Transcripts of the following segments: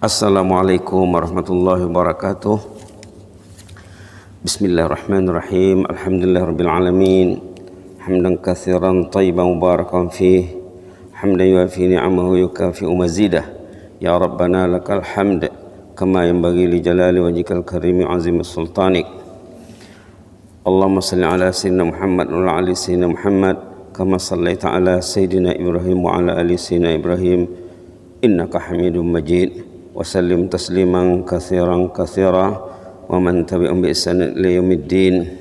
Assalamualaikum warahmatullahi wabarakatuh. Bismillahirrahmanirrahim. Alhamdulillahirabbil alamin. Hamdan katsiran thayyiban mubarakan fih. Hamdan yuafi ni'amahu yukafi'u mazidah. Ya Rabbana lakal hamd kama yanbaghi li jalali wajhikal karimi azimi sultanik. Allahumma salli ala sayyidina Muhammad wa ala ali sayyidina Muhammad kama sallaita ala sayyidina Ibrahim wa ala ali sayyidina Ibrahim innaka Hamidum Majid. Wasallim tasliman katsiran katsira wa man tabi'ahum bi ihsan ila yaumiddin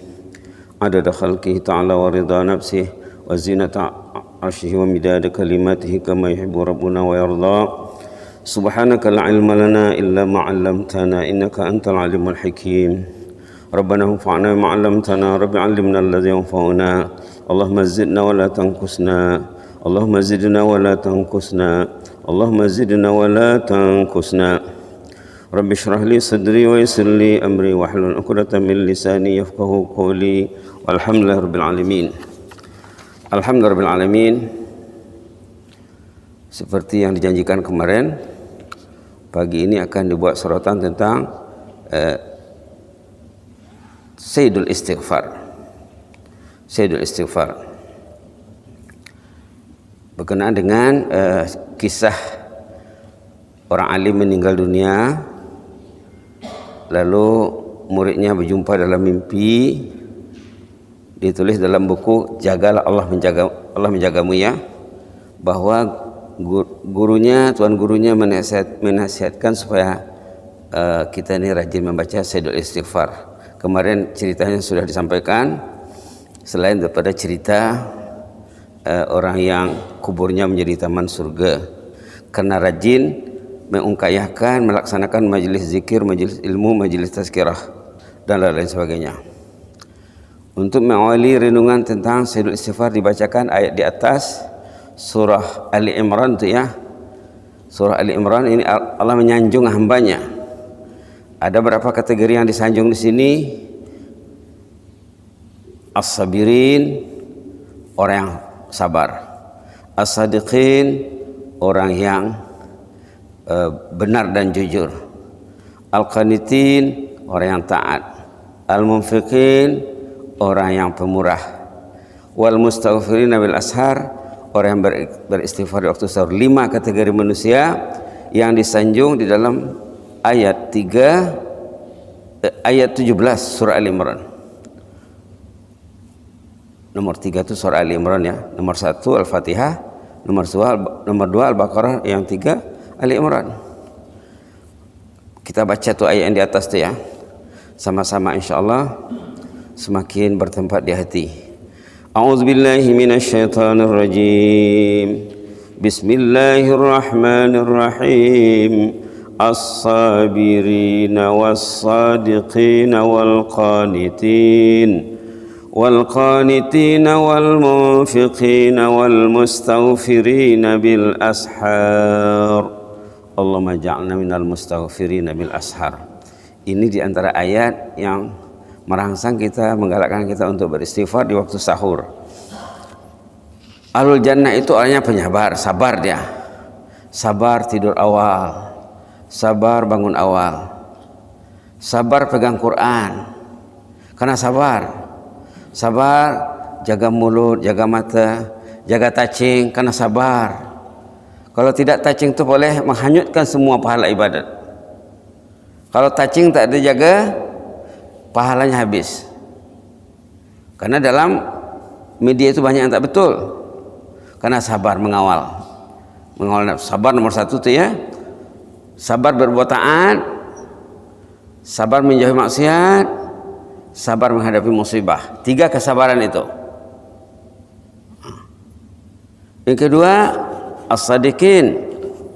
adada khalqihi ta'ala wa ridha nafsihi wa zinata arsyihi wa midada kalimatihi kama yuhibbu rabbuna wa yarda. Subhanaka la ilma lana illa ma 'allamtana innaka antal alimul hakim. Rabbana anfa'na bima 'allamtana rabbi 'allimna alladhi yanfa'una. Allahumma zidna wa la tanqusna. Allahumma zidna wa la tanqusna. Allahumma zidna wa la tanqusna. Rabbi shrah li sadri wa yassir li amri wahlul 'uqdatam min lisani yafqahu qawli. Walhamdulillahi rabbil alamin. Alhamdulillahi rabbil alamin. Seperti yang dijanjikan kemarin, pagi ini akan dibuat sorotan tentang Sayyidul Istighfar. Sayyidul Istighfar berkenaan dengan kisah orang alim meninggal dunia, lalu muridnya berjumpa dalam mimpi, ditulis dalam buku Jagalah Allah menjagamu ya, bahwa tuan gurunya menasihatkan supaya kita ini rajin membaca Sayyidul Istighfar. Kemarin ceritanya sudah disampaikan, selain daripada cerita orang yang kuburnya menjadi taman surga karena rajin mengungkayahkan melaksanakan majelis zikir, majelis ilmu, majelis tazkirah dan lain-lain sebagainya. Untuk mengawali renungan tentang Sayyidul Istighfar dibacakan ayat di atas surah Ali Imran itu ya. Surah Ali Imran ini Allah menyanjung hambanya. Ada berapa kategori yang disanjung di sini? As-sabirin, orang yang sabar. As-sadiqin, orang yang benar dan jujur. Al-qanitin, orang yang taat. Al-munfiqin, orang yang pemurah. Wal mustaghfirina bil ashar, orang yang beristighfar di waktu sahur. 5 kategori manusia yang disanjung di dalam ayat 17 surah Al-Imran. Nomor 3 itu surah Ali Imran ya. Nomor 1 Al-Fatihah, nomor 2 Al-Baqarah, yang 3 Ali Imran. Kita baca tuh ayat yang di atas tuh ya. Sama-sama insyaallah semakin bertempat di hati. A'udzubillahi minasyaitonir rajim. Bismillahirrahmanirrahim. As-sabirina was-sadiqina wal-qanitin والقانتين والمنفقين والمستغفرين بالأسحار اللهم اجعلنا minal mustaghfirina bil ashar. Ini diantara ayat yang merangsang kita, menggalakkan kita untuk beristighfar di waktu sahur. Ahlul jannah itu orangnya penyabar, sabar dia. Sabar tidur awal, sabar bangun awal, sabar pegang Quran. Karena sabar jaga mulut, jaga mata, jaga touching karena sabar. Kalau tidak touching itu boleh menghanyutkan semua pahala ibadat. Kalau touching tak dijaga, pahalanya habis. Karena dalam media itu banyak yang tak betul. Karena sabar mengawal sabar nomor 1 itu ya. Sabar berbuat taat, sabar menjauhi maksiat, sabar menghadapi musibah. 3 kesabaran itu. Yang kedua, as-sadiqin,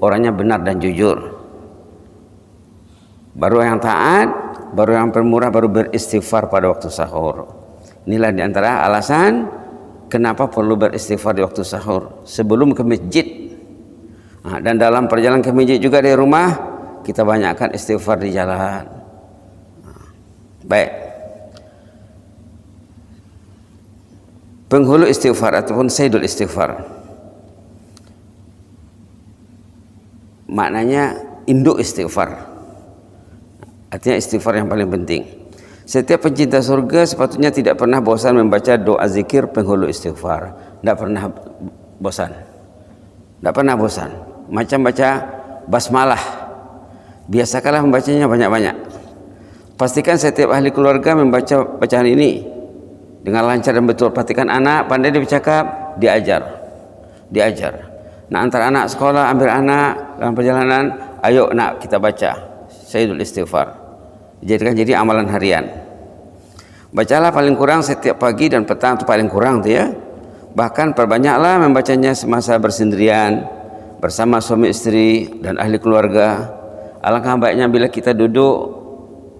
orangnya benar dan jujur. Baru yang taat, baru yang pemurah, baru beristighfar pada waktu sahur. Inilah diantara alasan kenapa perlu beristighfar di waktu sahur sebelum ke masjid. Dan dalam perjalanan ke masjid juga di rumah kita banyakkan istighfar di jalan. Baik. Penghulu istighfar ataupun Sayyidul Istighfar, maknanya induk istighfar. Artinya istighfar yang paling penting. Setiap pencinta surga sepatutnya tidak pernah bosan membaca doa zikir penghulu istighfar. Tidak pernah bosan. Tidak pernah bosan. Macam baca basmalah. Biasakanlah membacanya banyak-banyak. Pastikan setiap ahli keluarga membaca bacaan ini dengan lancar dan betul. Pastikan anak pandai dia bercakap, diajar. Nah, antara anak sekolah, ambil anak dalam perjalanan, ayo nak kita baca Sayyidul Istighfar. Jadikan jadi amalan harian. Bacalah paling kurang setiap pagi dan petang, itu paling kurang tu ya. Bahkan perbanyaklah membacanya semasa bersendirian bersama suami istri dan ahli keluarga. Alangkah baiknya bila kita duduk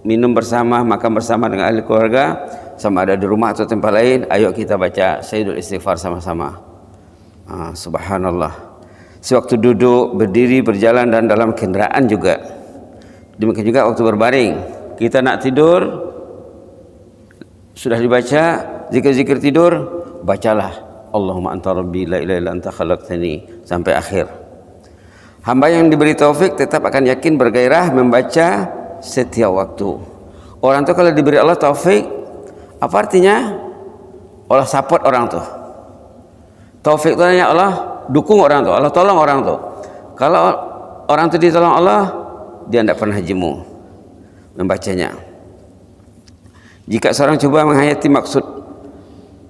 minum bersama, makan bersama dengan ahli keluarga, sama ada di rumah atau tempat lain, ayo kita baca Sayyidul Istighfar sama-sama. Subhanallah. Sewaktu duduk, berdiri, berjalan dan dalam kendaraan juga. Demikian juga waktu berbaring. Kita nak tidur, sudah dibaca zikir-zikir tidur, bacalah Allahumma anta rabbi la ilaha illa anta khalaqtani sampai akhir. Hamba yang diberi taufik tetap akan yakin bergairah membaca setiap waktu. Orang tu kalau diberi Allah taufik, apa artinya? Allah support orang tu. Taufik tu artinya Allah dukung orang tu, Allah tolong orang tu. Kalau orang tu ditolong Allah, dia tidak pernah jemu membacanya. Jika seorang cuba menghayati maksud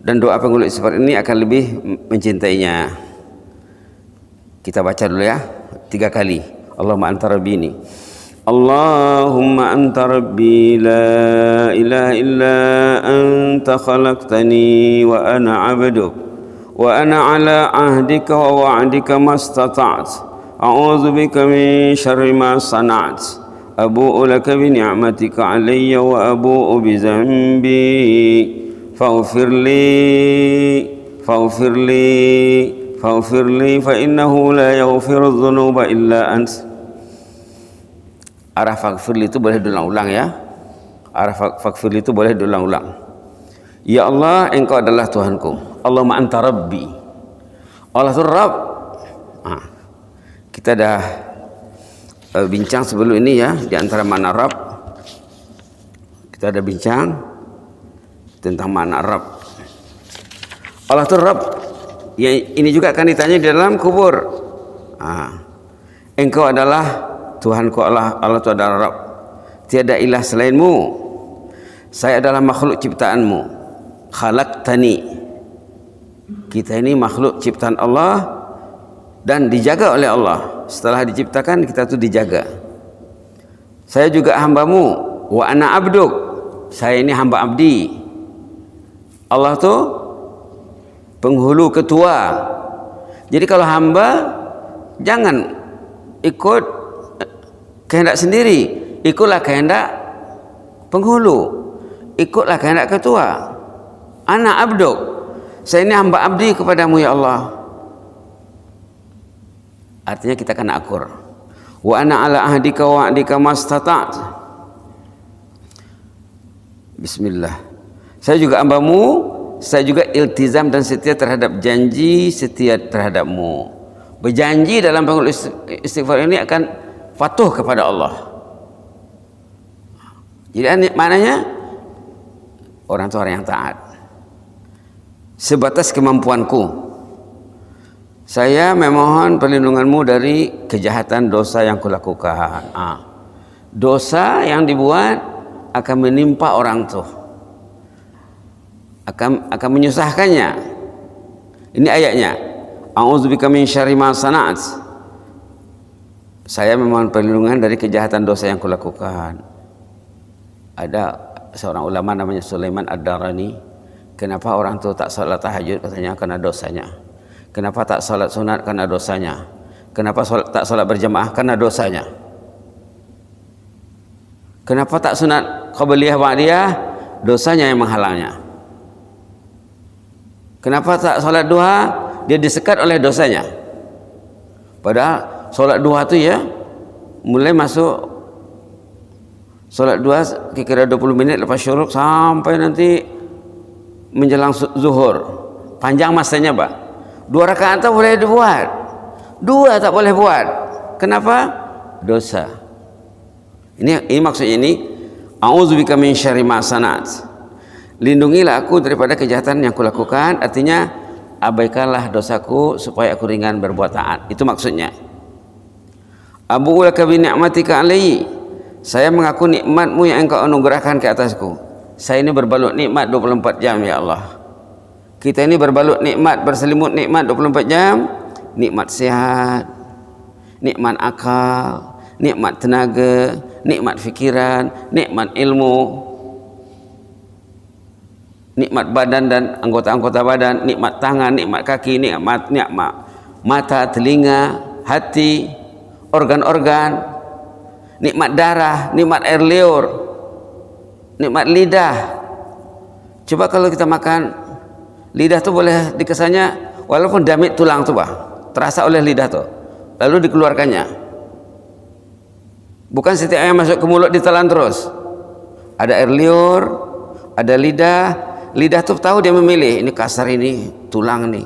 dan doa penghulu istighfar ini, akan lebih mencintainya. Kita baca dulu ya, 3 kali. Allahumma anta rabbi ini. Allahumma anta rabbi la ilaha illa anta khalaqtani wa ana abduk wa ana ala ahdika wa wa'dika mastata'tu a'udzu bika min syarri ma sana'tu abu'u laka bi ni'matika 'alayya wa abu'u bi dhanbi faghfir li fa innahu la yaghfiru dhunuba illa ant. Arah faghfir li itu boleh diulang-ulang ya. Arah faghfir li itu boleh diulang-ulang. Ya Allah, engkau adalah Tuhanku. Allahumma anta rabbi. Allah itu Rabb. Kita dah bincang sebelum ini ya, di antara makna Rabb. Kita ada bincang tentang makna Rabb. Allah itu Rabb. Ya, ini juga akan ditanya di dalam kubur. Engkau adalah Tuhanku, Allah itu adalah Rabb. Tiada ilah selainmu. Saya adalah makhluk ciptaanmu. Khalaqtani. Kita ini makhluk ciptaan Allah dan dijaga oleh Allah. Setelah diciptakan, kita itu dijaga. Saya juga hambamu. Wa ana abduk. Saya ini hamba abdi. Allah itu penghulu, ketua. Jadi kalau hamba, jangan ikut kehendak sendiri, ikutlah kehendak penghulu, ikutlah kehendak ketua. Ana abduk, saya ini hamba abdi kepadamu ya Allah. Artinya kita kena akur. Wa ana ala ahdika wa wa'dika mastata'tu. Bismillah. Saya juga hambamu, saya juga iltizam dan setia terhadap janji, setia terhadapmu. Berjanji dalam penghulu istighfar ini akan patuh kepada Allah. Jadi maknanya orang itu orang yang taat. Sebatas kemampuanku, saya memohon perlindunganmu dari kejahatan dosa yang kulakukan. Dosa yang dibuat akan menimpa orang itu, akan menyusahkannya. Ini ayatnya. A'udzubika min syarri ma sana'tu. Saya memohon perlindungan dari kejahatan dosa yang kulakukan. Ada seorang ulama namanya Sulaiman Ad-Darani. Kenapa orang itu tak salat tahajud? Katanya karena dosanya. Kenapa tak salat sunat? Karena dosanya. Kenapa tak salat berjamaah? Karena dosanya. Kenapa tak sunat qabliyah ba'diyah? Dosanya yang menghalangnya. Kenapa tak salat duha? Dia disekat oleh dosanya. Padahal solat duha tu ya, mulai masuk solat duha kira-kira 20 minit lepas syuruk sampai nanti menjelang zuhur. Panjang masanya, Pak. 2 rakaat tak boleh dibuat. 2 tak boleh buat. Kenapa? dosa. Ini maksudnya ini, a'udzubika min syarri ma sana'at. Lindungilah aku daripada kejahatan yang kulakukan, artinya abaikanlah dosaku supaya aku ringan berbuat taat. Itu maksudnya. Abu'u laka bi ni'matika alayhi. Saya mengaku nikmatmu yang engkau anugerahkan ke atasku. Saya ini berbalut nikmat 24 jam ya Allah. Kita ini berbalut nikmat, berselimut nikmat 24 jam. Nikmat sehat, nikmat akal, nikmat tenaga, nikmat fikiran, nikmat ilmu, nikmat badan dan anggota-anggota badan, nikmat tangan, nikmat kaki, nikmat mata, telinga, hati, organ-organ, nikmat darah, nikmat air liur, nikmat lidah. Coba kalau kita makan, lidah tu boleh dikesannya walaupun damit tulang tu terasa oleh lidah tu, lalu dikeluarkannya. Bukan setiap yang masuk ke mulut ditelan terus. Ada air liur, ada lidah. Lidah tu tahu dia memilih, ini kasar, ini tulang nih,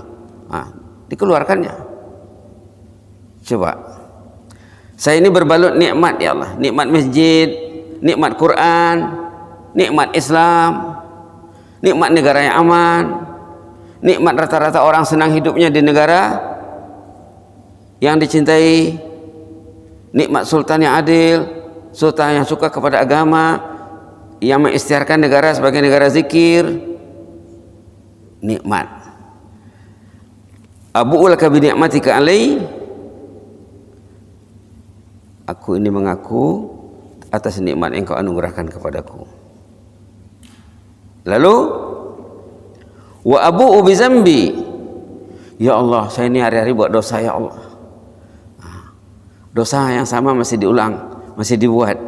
dikeluarkannya. Coba, saya ini berbalut nikmat ya Allah, nikmat masjid, nikmat Quran, nikmat Islam, nikmat negara yang aman, nikmat rata-rata orang senang hidupnya di negara yang dicintai, nikmat sultan yang adil, sultan yang suka kepada agama, yang mengisytiharkan negara sebagai negara zikir. Nikmat. Abu'u laka bi ni'matika alai. Aku ini mengaku atas nikmat yang kau anugerahkan kepadaku. Lalu wa abu'u bi zambi. Ya Allah, saya ini hari-hari buat dosa ya Allah. Dosa yang sama masih diulang, masih dibuat.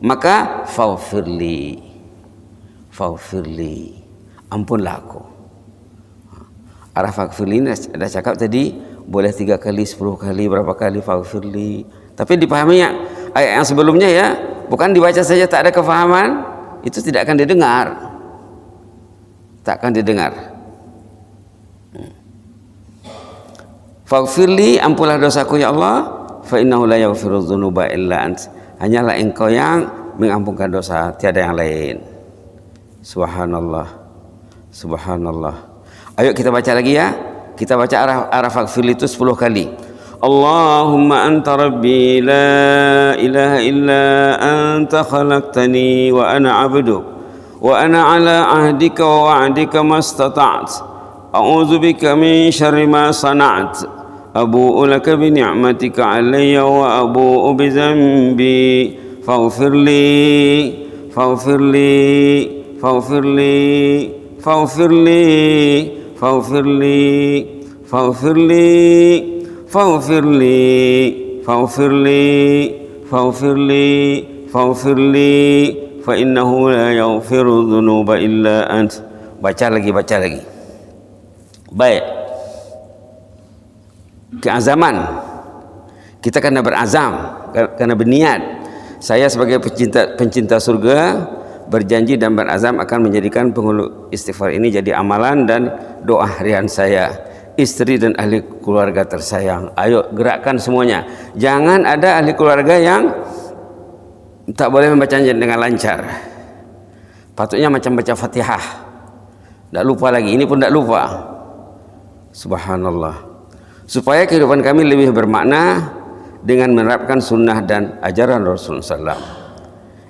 Maka faghfirli, ampunlah aku. Arah faghfirli ini dah cakap tadi, boleh 3 kali, 10 kali, berapa kali faghfirli. Tapi dipahami ya, ayat yang sebelumnya ya, bukan dibaca saja tak ada kefahaman, itu tidak akan didengar. Tak akan didengar. Faghfirli, ampunlah dosaku ya Allah. Fa innahu la yaghfiru dzunuba illa ant. Hanyalah engkau yang mengampunkan dosa, tiada yang lain. Subhanallah, subhanallah. Ayo kita baca lagi ya. Kita baca arah faghfirli itu 10 kali. Allahumma anta rabbi la ilaha illa anta khalaqtani wa ana 'abduk wa ana 'ala ahdika wa wa'dika mastata'tu. A'udzu bika min syarri ma sana'tu. Abu'u laka bi ni'matika alayya wa abu'u bi zambi faghfirli fa innahu la yaghfiru dzunuba illa ant. Baca lagi. Baik. Keazaman, kita kena berazam, kena berniat. Saya sebagai pencinta surga berjanji dan berazam akan menjadikan penghulu istighfar ini jadi amalan dan doa harian saya, istri dan ahli keluarga tersayang. Ayo gerakkan semuanya. Jangan ada ahli keluarga yang tak boleh membacanya dengan lancar. Patutnya macam baca Fatihah, tak lupa lagi. Ini pun tak lupa. Subhanallah. Supaya kehidupan kami lebih bermakna dengan menerapkan sunnah dan ajaran Rasulullah SAW.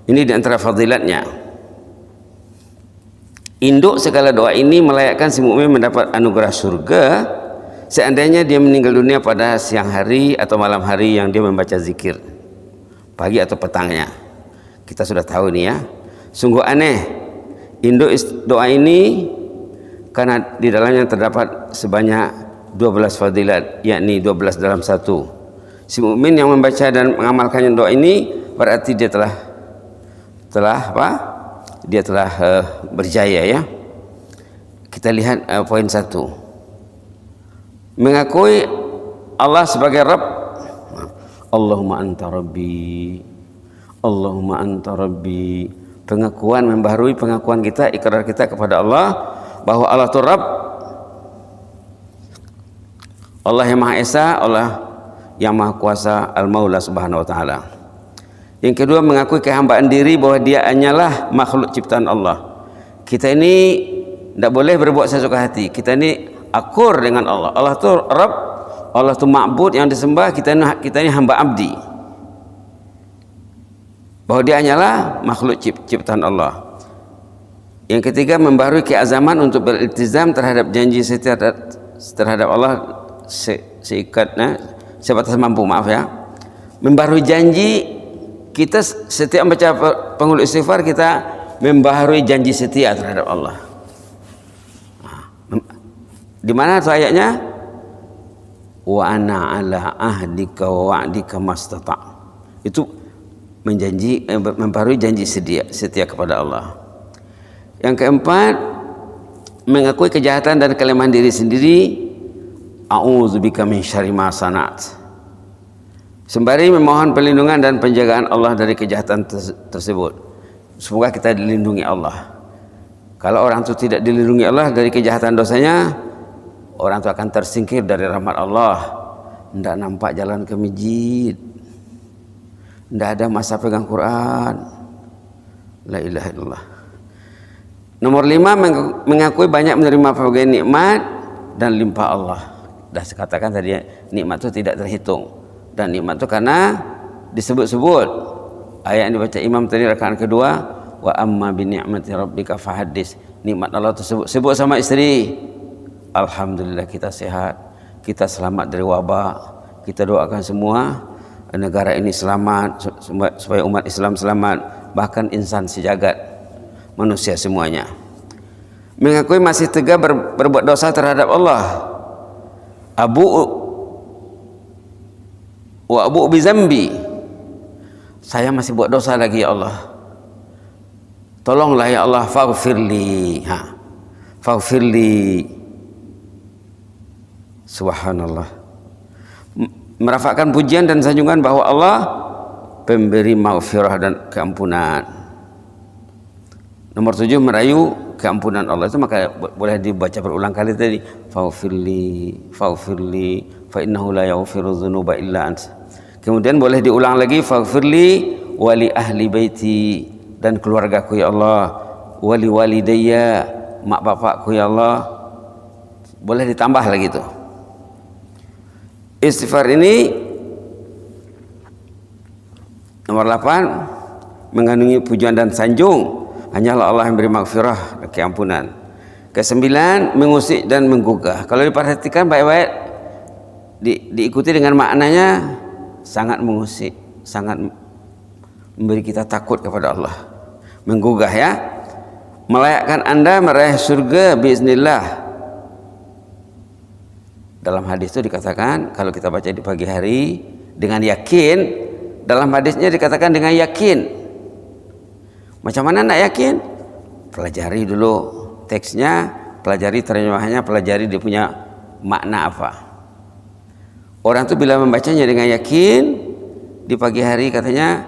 Ini di antara fadilatnya. Induk segala doa ini melayakkan si mukmin mendapat anugerah surga seandainya dia meninggal dunia pada siang hari atau malam hari yang dia membaca zikir, pagi atau petangnya. Kita sudah tahu nih ya. Sungguh aneh induk doa ini karena di dalamnya terdapat sebanyak 12 fadilat, yakni 12 dalam 1. Si mukmin yang membaca dan mengamalkannya doa ini berarti dia telah apa? Dia telah berjaya ya. Kita lihat poin 1. Mengakui Allah sebagai Rabb. Allahumma anta rabbi. Allahumma anta rabbi. Pengakuan, membaharui pengakuan kita, ikrar kita kepada Allah bahwa Allah itu Rabb. Allah yang Maha Esa, Allah yang Maha Kuasa Al-Maula Subhanahu wa taala. Yang kedua, mengakui kehambaan diri bahwa dia hanyalah makhluk ciptaan Allah. Kita ini tidak boleh berbuat sesuka hati. Kita ini akur dengan Allah. Allah itu Rabb, Allah itu ma'bud yang disembah, kita ini hamba abdi. Bahwa dia hanyalah makhluk ciptaan Allah. Yang ketiga, membaharui keazaman untuk beriltizam terhadap janji setia terhadap Allah sebatas mampu, maaf ya. Membaharui janji, kita setiap membaca penghulu istighfar, kita membaharui janji setia terhadap Allah. Di mana itu ayatnya? Wa ana ala ahdika wa wa'dika mastata'. Itu membaharui janji setia kepada Allah. Yang keempat, mengakui kejahatan dan kelemahan diri sendiri. A'udzubika min syarri ma sana'at. Sembari memohon perlindungan dan penjagaan Allah dari kejahatan tersebut. Semoga kita dilindungi Allah. Kalau orang itu tidak dilindungi Allah dari kejahatan dosanya, orang itu akan tersingkir dari rahmat Allah. Tidak nampak jalan ke masjid, tidak ada masa pegang Quran. La ilaha illallah. Nomor 5, mengakui banyak menerima berbagai nikmat dan limpah Allah. Dah saya katakan tadi, nikmat itu tidak terhitung, dan nikmat itu karena disebut-sebut. Ayat yang dibaca imam tadi rakaat kedua, wa amma bi ni'mati rabbika fahaddis. Nikmat Allah itu sebut sama istri. Alhamdulillah kita sehat, kita selamat dari wabak. Kita doakan semua negara ini selamat, supaya umat Islam selamat, bahkan insan sejagat, manusia semuanya. Mengakui masih tega berbuat dosa terhadap Allah. Abu bizambi, saya masih buat dosa lagi ya Allah, tolonglah ya Allah, faghfirli. Faghfirli. Subhanallah. Merafakkan pujian dan sanjungan bahwa Allah pemberi maghfirah dan keampunan. Nomor 7, merayu keampunan Allah. Itu maka boleh dibaca berulang kali tadi. Faghfirli, faghfirli, fa innahu la yaghfiru dzunuba illa ant. Kemudian boleh diulang lagi, faghfirli wali ahli baiti, dan keluargaku ya Allah, wali walidayya, mak bapakku ya Allah. Boleh ditambah lagi tuh. Istighfar ini nomor 8, mengandungi pujian dan sanjung. Hanyalah Allah yang beri maghfirah dan keampunan. Ke-9, mengusik dan menggugah. Kalau diperhatikan baik-baik, diikuti dengan maknanya, sangat mengusik, sangat memberi kita takut kepada Allah. Menggugah ya, melayakkan Anda meraih surga biiznillah. Dalam hadis itu dikatakan, kalau kita baca di pagi hari dengan yakin, dalam hadisnya dikatakan dengan yakin. Macam mana nak yakin? Pelajari dulu teksnya, pelajari terjemahannya, pelajari dia punya makna apa. Orang itu bila membacanya dengan yakin di pagi hari, katanya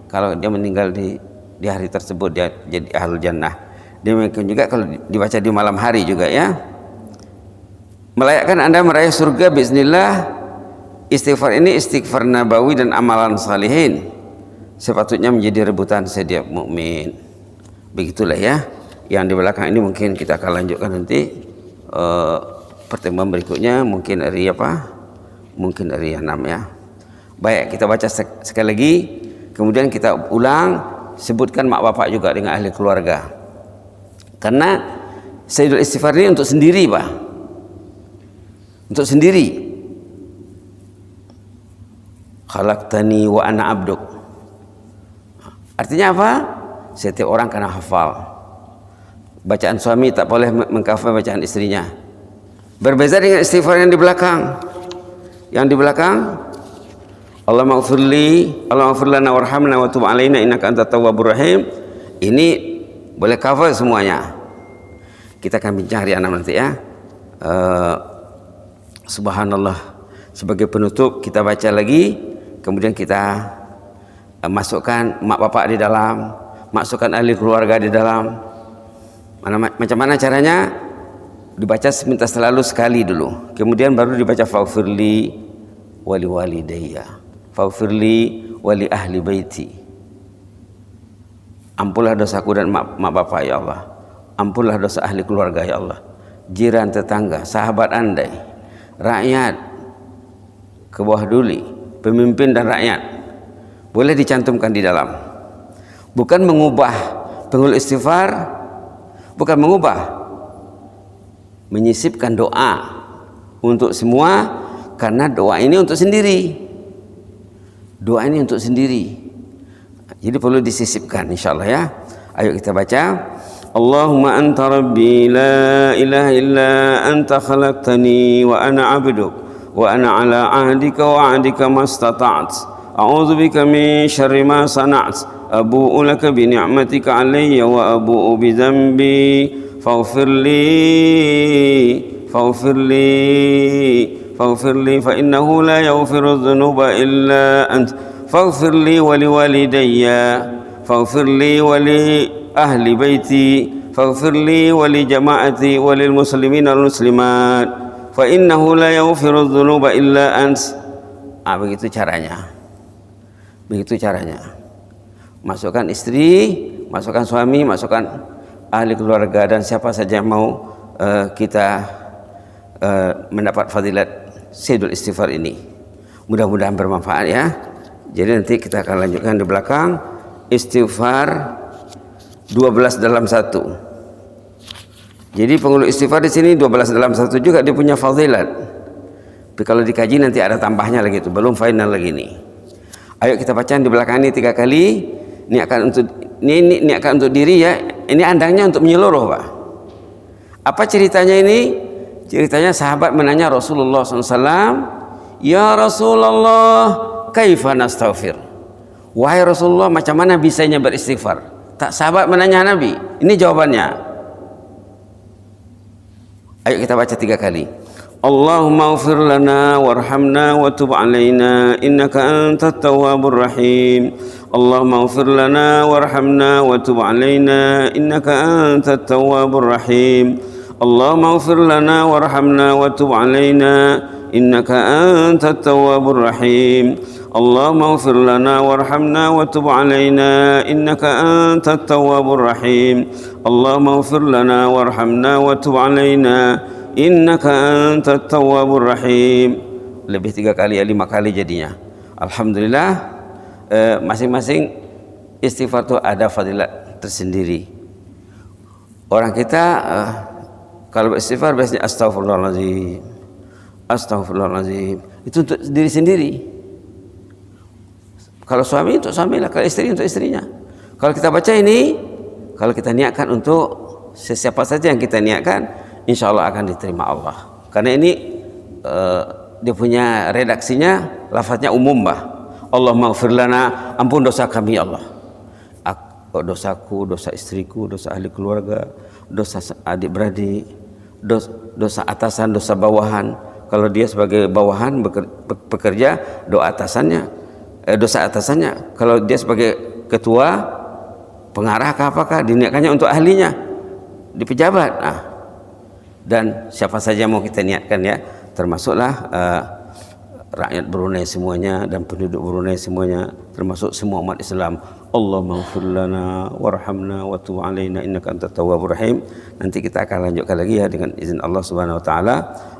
kalau dia meninggal di hari tersebut dia jadi ahlul jannah. Demikian juga kalau dibaca di malam hari juga ya. Melayakkan Anda meraih surga bismillah. Istighfar ini istighfar nabawi dan amalan salihin, sepatutnya menjadi rebutan setiap mukmin. Begitulah ya. Yang di belakang ini mungkin kita akan lanjutkan nanti pertemuan berikutnya, mungkin hari apa? Mungkin hari 6 ya. Baik, kita baca sekali lagi, kemudian kita ulang, sebutkan mak bapak juga dengan ahli keluarga. Karena Sayyidul Istighfar ini untuk sendiri, Pak. Untuk sendiri. Khalaqtani wa ana abduk. Artinya apa? Setiap orang kena hafal. Bacaan suami tak boleh mengkafir bacaan istrinya. Berbeza dengan istighfar yang di belakang. Yang di belakang, Allahumma ighfir lana warhamna wa tub alaina innaka antat tawwabur rahim. Ini boleh cover semuanya. Kita akan bincang hari 6 nanti ya. Subhanallah. Sebagai penutup kita baca lagi, kemudian kita masukkan mak bapak di dalam, masukkan ahli keluarga di dalam. Macam mana caranya? Dibaca minta selalu sekali dulu, kemudian baru dibaca faghfirli, wa li walidayya faghfirli wa li ahli baiti. Ampunlah dosaku dan mak bapak ya Allah. Ampunlah dosa ahli keluarga ya Allah. Jiran, tetangga, sahabat andai, rakyat, ke bawah duli, pemimpin dan rakyat. Boleh dicantumkan di dalam. Bukan mengubah penghulu istighfar, bukan mengubah, menyisipkan doa untuk semua, karena doa ini untuk sendiri. Doa ini untuk sendiri. Jadi perlu disisipkan insyaallah ya. Ayo kita baca. Allahumma anta rabbi la ilaha illa anta khalaqtani wa ana 'abduk wa ana 'ala 'ahdika wa 'adika mastata'tu. A'udzu bika min syarri ma sana'tu. Abu'u laka bi ni'matika 'alayya wa abu'u bi dhanbi faghfir li fa innahu la yaghfiru dhunuba illa ant. Faghfir li wa li walidayya faghfir li wa li ahli baiti faghfir li wa li jama'ati wa lil muslimin wal muslimat fa innahu la yaghfiru dhunuba illa ant. Begitu caranya. Begitu caranya. Masukkan istri, masukkan suami, masukkan ahli keluarga dan siapa saja yang mau kita mendapat fadilat Sayyidul Istighfar ini. Mudah-mudahan bermanfaat ya. Jadi nanti kita akan lanjutkan di belakang istighfar 12 dalam 1. Jadi penghulu istighfar di sini 12 dalam 1 juga dia punya fadilat. Tapi kalau dikaji nanti ada tambahnya lagi itu, belum final lagi nih. Ayo kita baca di belakang ini 3 kali. Ini akan untuk diri ya. Ini andangnya untuk menyeluruh, Pak. Apa ceritanya ini? Ceritanya sahabat menanya Rasulullah SAW, "Ya Rasulullah, kaifa nastaghfir?" Wahai Rasulullah, macam mana bisanya beristighfar? Tak, sahabat menanya Nabi. Ini jawabannya. Ayo kita baca 3 kali. Allahumma ighfir lana warhamna wa tub alaina innaka antat tawwabur rahim. Allahumma ighfir lana warhamna wa tub alaina innaka antat tawwabur rahim. Allahumma ighfir lana warhamna wa tub alaina innaka antat tawwabur rahim. Allahumma ighfir lana warhamna wa tub alaina innaka antat tawwabur rahim. Allahumma ighfir lana warhamna wa tub alaina innaka antat tawwabur rahim. Lebih 3 kali ya 5 kali jadinya. Alhamdulillah, masing-masing istighfar itu ada fadilat tersendiri. Orang kita kalau beristighfar biasanya astaghfirullahaladzim, astaghfirullahaladzim. Itu untuk diri sendiri. Kalau suami untuk suamilah, kalau istri untuk istrinya. Kalau kita baca ini, kalau kita niatkan untuk sesiapa saja yang kita niatkan, insya Allah akan diterima Allah. Karena ini dia punya redaksinya, lafaznya umum, bah. Allahumma ighfir lana, ampun dosa kami ya Allah. Dosaku, dosa istriku, dosa ahli keluarga, dosa adik-beradik, dosa atasan, dosa bawahan. Kalau dia sebagai bawahan bekerja, doa atasannya, dosa atasannya. Kalau dia sebagai ketua, pengarah ke apakah, diniatkannya untuk ahlinya di pejabat. Dan siapa saja mau kita niatkan ya, termasuklah rakyat Brunei semuanya dan penduduk Brunei semuanya, termasuk semua umat Islam. Allahumma ighfir lana warhamna wa tub alaina innaka antat tawwabur rahim. Nanti kita akan lanjutkan lagi ya dengan izin Allah Subhanahu wa taala.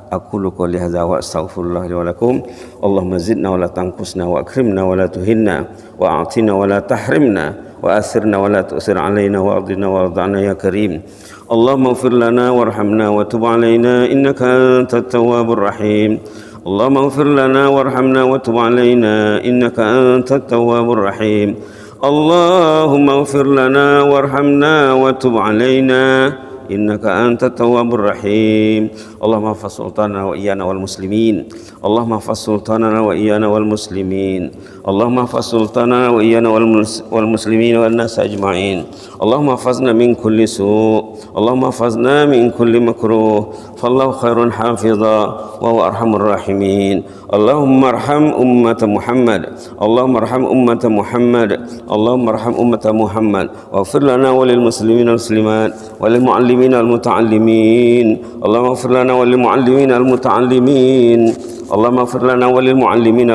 Aqulu qouli hadza wa astaghfirullah li wa lakum. Allahumma zidna wa la tanqusna wa akrimna wa la tuhinna wa a'tina wa la tahrimna wa asirna wa la tu'sir alaina wa ardina wa arda'na ya karim. Allahumma ighfir lana warhamna wa tub alaina innaka antat tawwabur rahim. Allahumma ighfir lana warhamna wa tub alaina innaka antat tawwabur rahim. Allahumma ighfir lana warhamna wa tub alaina innaka antat tawwabur rahim. Allahumma ihfaz sultanana wa iyana wal muslimin. Allahumma ihfaz sultanana wa iyana wal muslimin. Allahumma ihfaz sultanana wa iyana wal muslimin wan nas ajma'in. Allahumma ihfazna min kulli su'. Allahumma ihfazna min kulli makruh. Fallahu khairun hafiza wa huwa arhamur rahimin. Allahumma arham ummata Muhammad. Allahumma arham ummata Muhammad. Allahumma arham ummata Muhammad. Waghfir lana wa lil muslimin wal muslimat wa lil muallimin وللمعلمين المتعلمين اللهم اغفر لنا وللمعلمين المتعلمين اللهم اغفر لنا وللمعلمين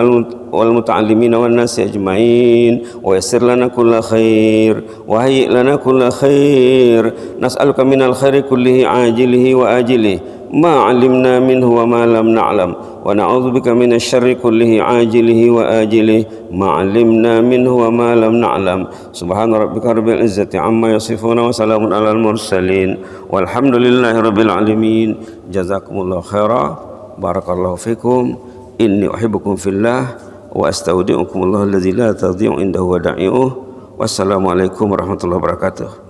والمتعلمين والناس أجمعين ويسر لنا كل خير وهيئ لنا كل خير نسألك من الخير كله عاجله وآجله ما علمنا منه وما لم نعلم ونعوذ بك من الشر كله عاجله وآجله ما علمنا منه وما لم نعلم سبحان ربك رب العزة عما يصفون وسلام على المرسلين والحمد لله رب العالمين جزاكم الله خيرا بارك الله فيكم إني أحبكم في الله وأستودعكم الله الذي لا تضيع عنده ودائعه والسلام عليكم ورحمة الله وبركاته.